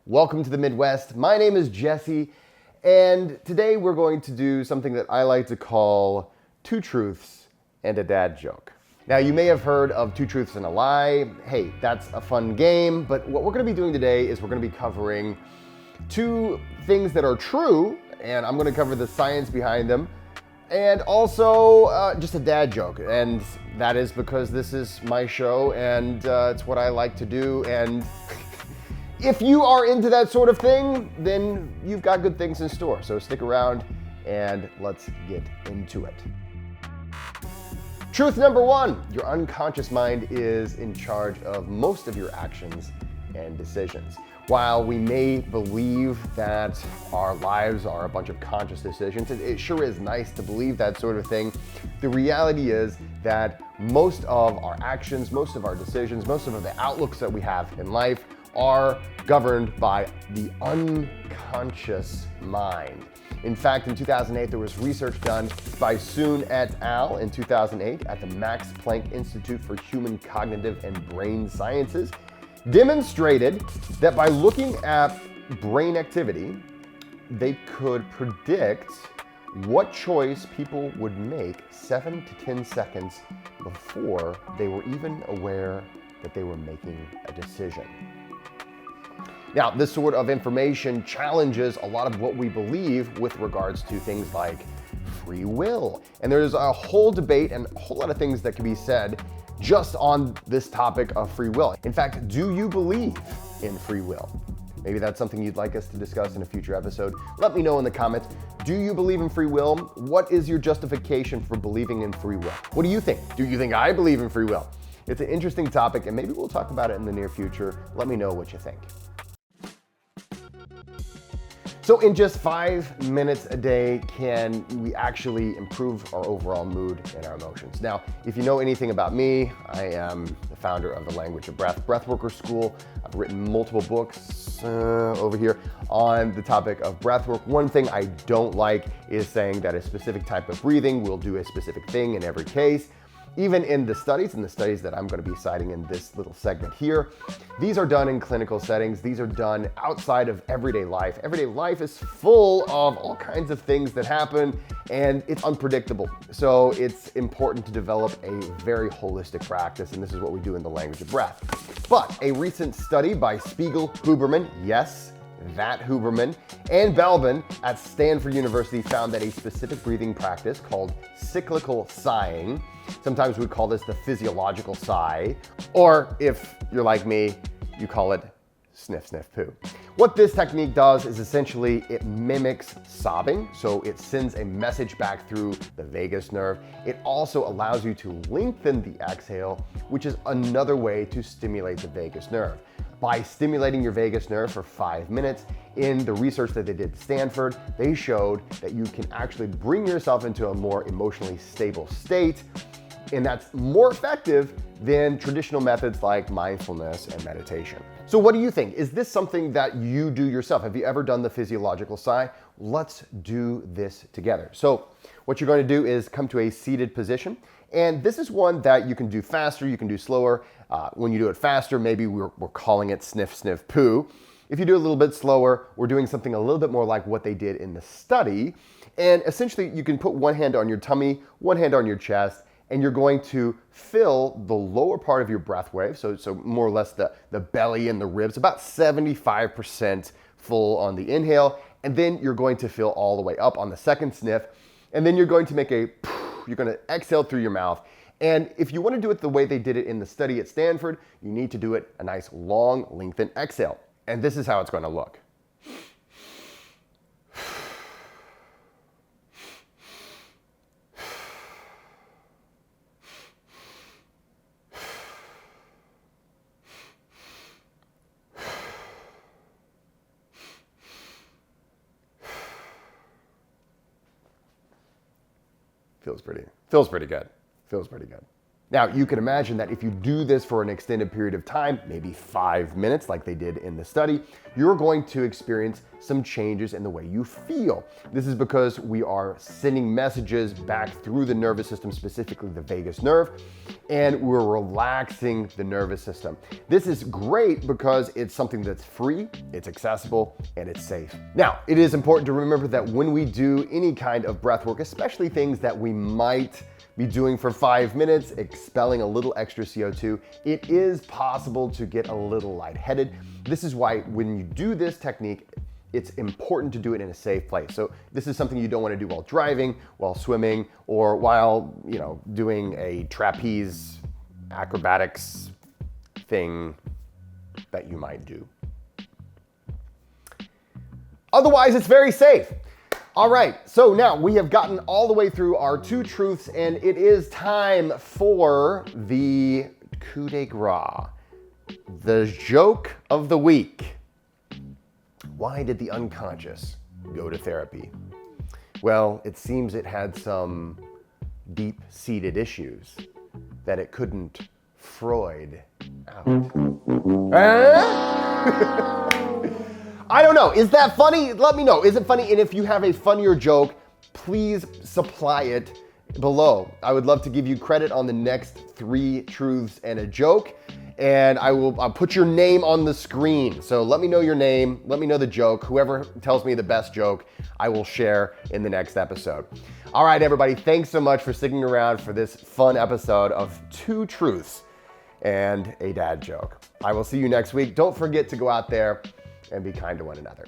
Welcome to the Midwest. My name is Jesse, and today we're going to do something that I like to call two truths and a dad joke. Now, you may have heard of two truths and a lie. Hey, that's a fun game, but what we're going to be doing today is we're going to be covering two things that are true, and I'm going to cover the science behind them, and also just a dad joke. And that is because this is my show, and it's what I like to do, and if you are into that sort of thing, then you've got good things in store. So stick around and let's get into it. Truth number one, your unconscious mind is in charge of most of your actions and decisions. While we may believe that our lives are a bunch of conscious decisions, it sure is nice to believe that sort of thing. The reality is that most of our actions, most of our decisions, most of the outlooks that we have in life are governed by the unconscious mind. In fact, in 2008, there was research done by Soon et al. In 2008 at the Max Planck Institute for Human Cognitive and Brain Sciences, demonstrated that by looking at brain activity, they could predict what choice people would make 7 to 10 seconds before they were even aware that they were making a decision. Now, this sort of information challenges a lot of what we believe with regards to things like free will. And there's a whole debate and a whole lot of things that can be said just on this topic of free will. In fact, do you believe in free will? Maybe that's something you'd like us to discuss in a future episode. Let me know in the comments. Do you believe in free will? What is your justification for believing in free will? What do you think? Do you think I believe in free will? It's an interesting topic, and maybe we'll talk about it in the near future. Let me know what you think. So in just 5 minutes a day, can we actually improve our overall mood and our emotions? Now, if you know anything about me, I am the founder of the Language of Breath Breathworker School. I've written multiple books over here on the topic of breathwork. One thing I don't like is saying that a specific type of breathing will do a specific thing in every case. Even in the studies that I'm going to be citing in this little segment here, these are done in clinical settings. These are done outside of everyday life. Everyday life is full of all kinds of things that happen, and it's unpredictable. So it's important to develop a very holistic practice, and this is what we do in the Language of Breath. But a recent study by Spiegel, Huberman, yes, that Huberman, and Belbin at Stanford University found that a specific breathing practice called cyclical sighing, sometimes we call this the physiological sigh, or if you're like me, you call it sniff, sniff, poo. What this technique does is essentially it mimics sobbing, so it sends a message back through the vagus nerve. It also allows you to lengthen the exhale, which is another way to stimulate the vagus nerve. By stimulating your vagus nerve for 5 minutes, in the research that they did at Stanford, they showed that you can actually bring yourself into a more emotionally stable state, and that's more effective than traditional methods like mindfulness and meditation. So what do you think? Is this something that you do yourself? Have you ever done the physiological sigh? Let's do this together. So what you're going to do is come to a seated position, and this is one that you can do faster, you can do slower. When you do it faster, maybe we're calling it sniff, sniff, poo. If you do it a little bit slower, we're doing something a little bit more like what they did in the study. And essentially, you can put one hand on your tummy, one hand on your chest, and you're going to fill the lower part of your breath wave, so more or less the belly and the ribs, about 75% full on the inhale, and then you're going to fill all the way up on the second sniff, and then you're going to make you're going to exhale through your mouth. And if you want to do it the way they did it in the study at Stanford, you need to do it a nice long lengthened exhale. And this is how it's going to look. Feels pretty good. Feels pretty good. Now, you can imagine that if you do this for an extended period of time, maybe 5 minutes like they did in the study, you're going to experience some changes in the way you feel. This is because we are sending messages back through the nervous system, specifically the vagus nerve, and we're relaxing the nervous system. This is great because it's something that's free, it's accessible, and it's safe. Now, it is important to remember that when we do any kind of breath work, especially things that we might be doing for 5 minutes, expelling a little extra CO2, it is possible to get a little lightheaded. This is why when you do this technique, it's important to do it in a safe place. So this is something you don't want to do while driving, while swimming, or while, doing a trapeze acrobatics thing that you might do. Otherwise, it's very safe. All right, so now we have gotten all the way through our 2 truths, and it is time for the coup de grace, the joke of the week. Why did the unconscious go to therapy? Well, it seems it had some deep-seated issues that it couldn't Freud out. I don't know. Is that funny? Let me know. Is it funny? And if you have a funnier joke, please supply it below. I would love to give you credit on the next 3 truths and a joke. And I'll put your name on the screen. So let me know your name. Let me know the joke. Whoever tells me the best joke, I will share in the next episode. All right, everybody. Thanks so much for sticking around for this fun episode of 2 truths and a dad joke. I will see you next week. Don't forget to go out there and be kind to one another.